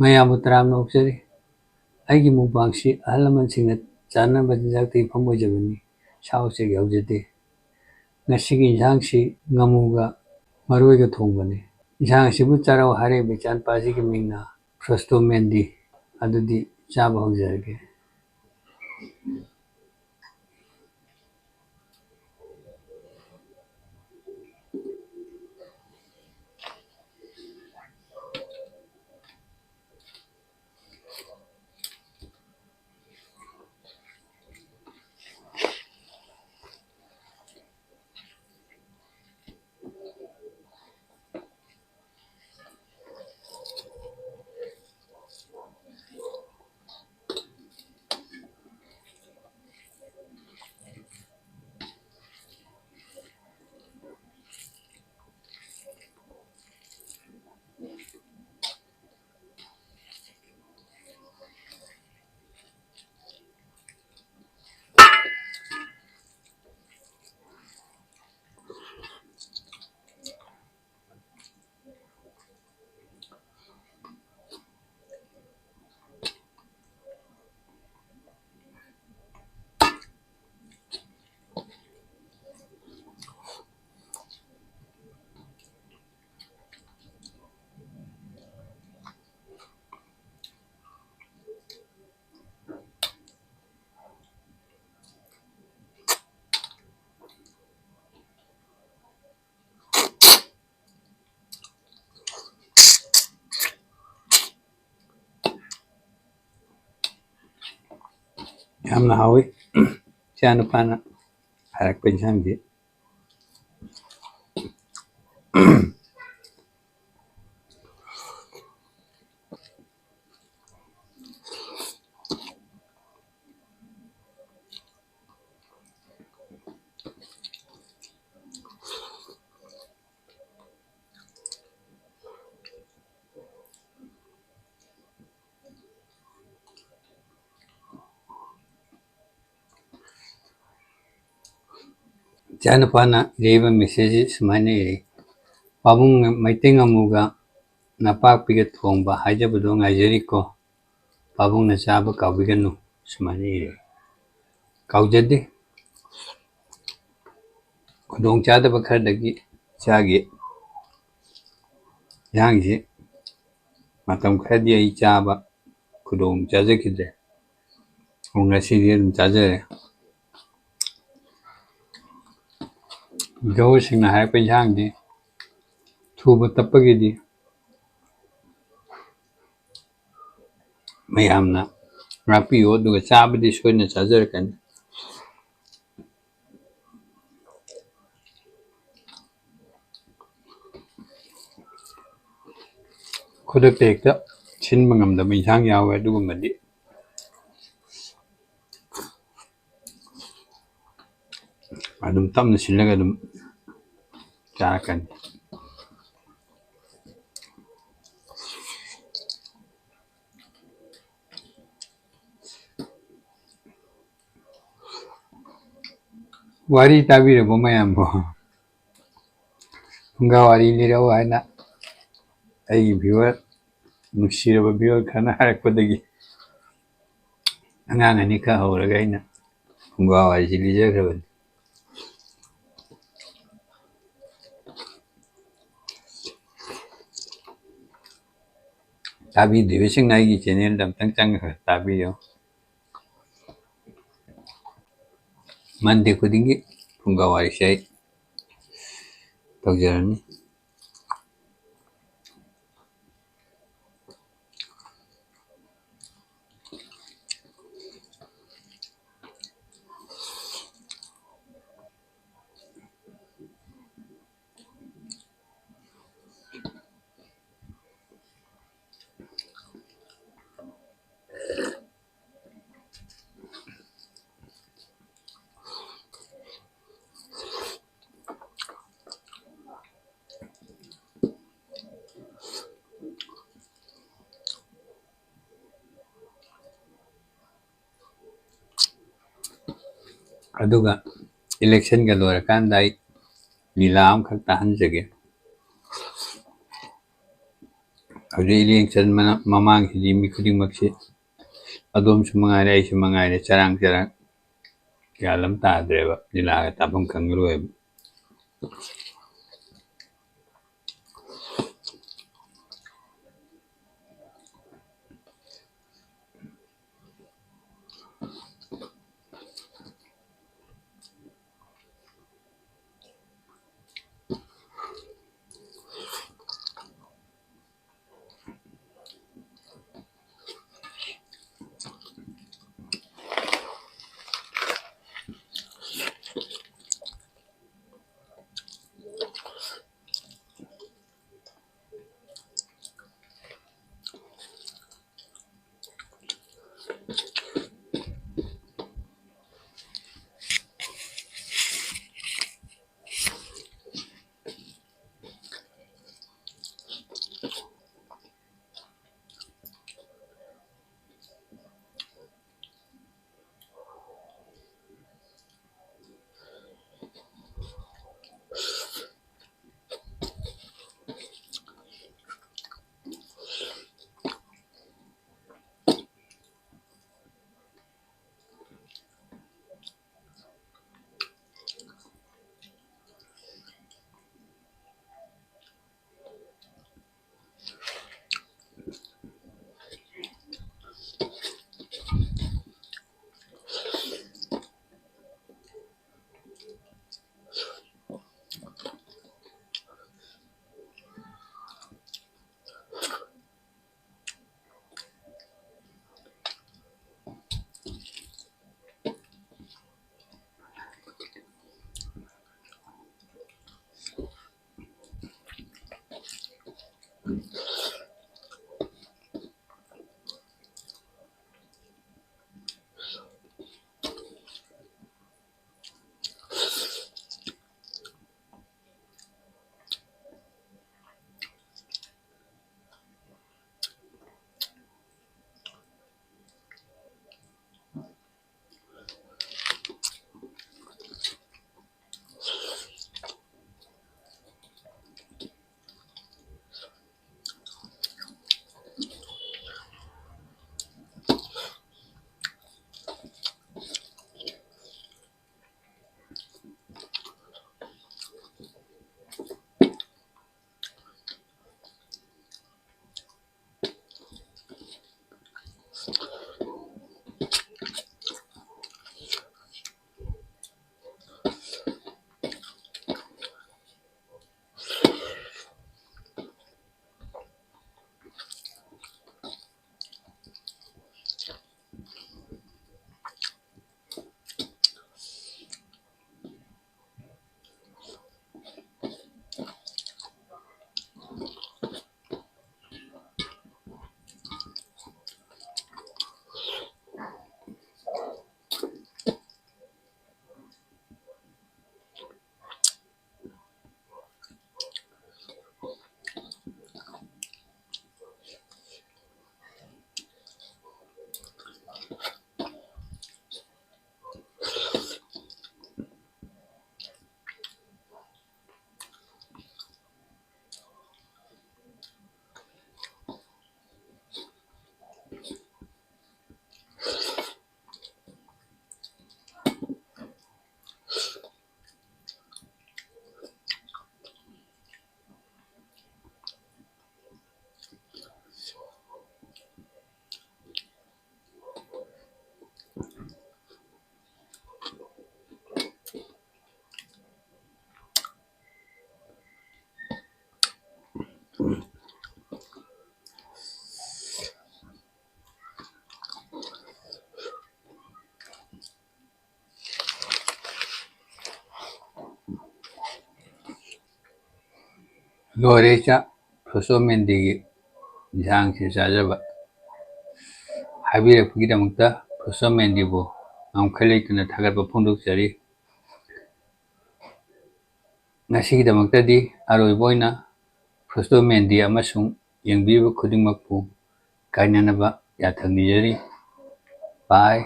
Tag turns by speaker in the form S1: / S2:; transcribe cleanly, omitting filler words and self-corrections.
S1: ꯃꯌꯥꯝꯕꯨ ꯇꯔꯥꯝꯅ ꯑꯣꯛꯆꯔꯤ꯫ ꯑꯩꯒꯤ ꯃꯨꯛꯕꯥꯡꯁꯤ ꯑꯍꯜ ꯂꯃꯟꯁꯤꯡꯅ ꯆꯥꯅꯕ ꯆꯤꯟꯖꯥꯛꯇ ꯌꯨꯝꯐꯝ ꯑꯣꯏꯖꯕꯅꯤ꯫ ꯁꯥ ꯎꯆꯦꯛ ꯌꯥꯎꯖꯗꯦ꯫ ꯉꯁꯤꯒꯤ ꯏꯟꯁꯥꯡꯁꯤ ꯉꯥꯃꯨꯒ ꯃꯔꯣꯏꯒ ꯊꯣꯡꯕꯅꯤ꯫ ꯏꯟꯁꯥꯡ ꯑꯁꯤꯕꯨ ꯆꯥꯔꯧ ꯍꯥꯏꯔꯤꯕ ꯏꯆꯥꯅꯨꯄꯥꯁꯤꯒꯤ ꯃꯤꯡꯅ ꯐ꯭ꯔꯣꯁꯇꯣꯃꯦꯟꯗꯤ꯫ ꯑꯗꯨꯗꯤ ꯆꯥꯕ ꯍꯧꯖꯔꯒꯦ꯫ ꯌꯥꯝꯅ ꯍꯥꯎꯋꯤ ꯏꯆꯥꯅꯨꯄꯥꯅ ꯍꯥꯏꯔꯛꯄ ꯏꯟꯁꯥꯡꯗꯤ꯫ ꯏꯆꯥꯅꯨꯄꯥꯅ ꯏꯔꯤꯕ ꯃꯦꯁꯦꯖꯁꯤ ꯁꯨꯃꯥꯏꯅ ꯏꯔꯤ: ꯄꯥꯕꯨꯡ ꯃꯩꯇꯩ ꯉꯥꯃꯨꯒ ꯅꯄꯥꯛꯄꯤꯒ ꯊꯣꯡꯕ ꯍꯥꯏꯖꯕꯗꯣ ꯉꯥꯏꯖꯔꯤꯀꯣ꯫ ꯄꯥꯕꯨꯡꯅ ꯆꯥꯕ ꯀꯥꯎꯕꯤꯒꯅꯨ꯫ ꯁꯨꯃꯥꯏꯅ ꯏꯔꯤ꯫ ꯀꯥꯎꯖꯗꯦ꯫ ꯈꯨꯗꯣꯡꯆꯥꯗꯕ ꯈꯔꯗꯒꯤ ꯏꯆꯥꯒꯤ ꯏꯟꯁꯥꯡꯁꯤ ꯃꯇꯝ ꯈꯔꯗꯤ ꯑꯩ ꯆꯥꯕ ꯈꯨꯗꯣꯡ ꯆꯥꯖꯈꯤꯗ꯭ꯔꯦ꯫ ꯉꯁꯤꯗꯤ ꯑꯗꯨꯝ ꯆꯥꯖꯔꯦ꯫ ꯒ꯭ꯔꯣꯋꯔꯁꯤꯡꯅ ꯍꯥꯏꯔꯛꯄ ꯏꯟꯁꯥꯡꯗꯤ ꯊꯨꯕ ꯇꯞꯄꯒꯤꯗꯤ ꯃꯌꯥꯝꯅ ꯉꯥꯛꯄꯤꯌꯨ, ꯑꯗꯨꯒ ꯆꯥꯕꯗꯤ ꯁꯣꯏꯗꯅ ꯆꯥꯖꯔꯛꯀꯅꯤ꯫ ꯈꯨꯗꯛꯇ ꯍꯦꯛꯇ ꯁꯤꯟꯕ ꯉꯝꯗꯕ ꯏꯟꯁꯥꯡ ꯌꯥꯎꯋꯦ, ꯑꯗꯨꯒꯨꯝꯕꯗꯤ ꯑꯗꯨꯝ ꯇꯞꯅ ꯁꯤꯜꯂꯒ ꯑꯗꯨꯝ ꯆꯥꯔꯛꯀꯅꯤ꯫ ꯋꯥꯔꯤ ꯇꯥꯕꯤꯔꯕꯣ ꯃꯌꯥꯝꯕꯣ? ꯐꯨꯡꯒꯥ ꯋꯥꯔꯤ ꯂꯤꯔꯛꯎ ꯍꯥꯏꯅ ꯑꯩꯒꯤ ꯚꯤꯌꯨꯋꯔ, ꯅꯨꯡꯁꯤꯔꯕ ꯚꯤꯌꯨꯋꯔ ꯈꯔꯅ ꯍꯥꯏꯔꯛꯄꯗꯒꯤ ꯑꯉꯥꯡ ꯑꯅꯤꯈꯛ ꯍꯧꯔꯒ ꯑꯩꯅ ꯐꯨꯡꯒꯥ ꯋꯥꯔꯤꯁꯤ ꯂꯤꯖꯈ꯭ꯔꯕꯅꯤ꯫ ꯇꯥꯕꯤꯗ꯭ꯔꯤꯕꯁꯤꯡꯅ ꯑꯩꯒꯤ ꯆꯦꯅꯦꯜꯗ ꯑꯝꯇꯪ ꯆꯪꯉꯒ ꯇꯥꯕꯤꯌꯨ꯫ ꯃꯟꯗꯦ ꯈꯨꯗꯤꯡꯒꯤ ꯐꯨꯡꯒꯥ ꯋꯥꯔꯤꯁꯦ ꯑꯩ ꯇꯧꯖꯔꯅꯤ꯫ ꯑꯗꯨꯒ ꯏꯂꯦꯛꯁꯟꯒ ꯂꯣꯏꯔꯀꯥꯟꯗ ꯑꯩ ꯂꯤꯂꯥ ꯑꯃꯈꯛ ꯇꯥꯍꯟꯖꯒꯦ꯫ ꯍꯧꯖꯤꯛ ꯏꯂꯦꯛꯁꯟ ꯃꯃꯥꯡꯁꯤꯗꯤ ꯃꯤ ꯈꯨꯗꯤꯡꯃꯛꯁꯤ ꯑꯗꯣꯝꯁꯨ ꯃꯉꯥꯏꯔꯦ ꯑꯩꯁꯨ ꯃꯉꯥꯏꯔꯦ ꯆꯔꯥꯡ ꯒ꯭ꯌꯥꯟ ꯑꯃ ꯇꯥꯗ꯭ꯔꯦꯕ ꯂꯤꯂꯥꯒ ꯇꯥꯐꯝ ꯈꯪꯉꯔꯣꯏꯕ ꯂꯣꯏꯔꯦ ꯆꯥꯛ ꯐꯣꯁꯣꯃꯦꯟꯗꯤꯒꯤ ꯏꯟꯁꯥꯡꯁꯤ ꯆꯥꯖꯕ ꯍꯥꯏꯕꯤꯔꯛꯄꯒꯤꯗꯃꯛꯇ ꯐꯣꯁꯣꯃꯦꯟꯗꯤꯕꯨ ꯉꯝꯈꯩ ꯂꯩꯇꯅ ꯊꯥꯒꯠꯄ ꯐꯣꯡꯗꯣꯛꯆꯔꯤ ꯉꯁꯤꯒꯤꯗꯃꯛꯇꯗꯤ ꯑꯔꯣꯏꯕ ꯑꯣꯏꯅ ꯐꯣꯁꯣꯃꯦꯟꯗꯤ ꯑꯃꯁꯨꯡ ꯌꯦꯡꯕꯤꯔꯤꯕ ꯈꯨꯗꯤꯡꯃꯛꯄꯨ ꯀꯥꯏꯅꯅꯕ ꯌꯥꯊꯪ ꯅꯤꯖꯔꯤ ꯕꯥꯏ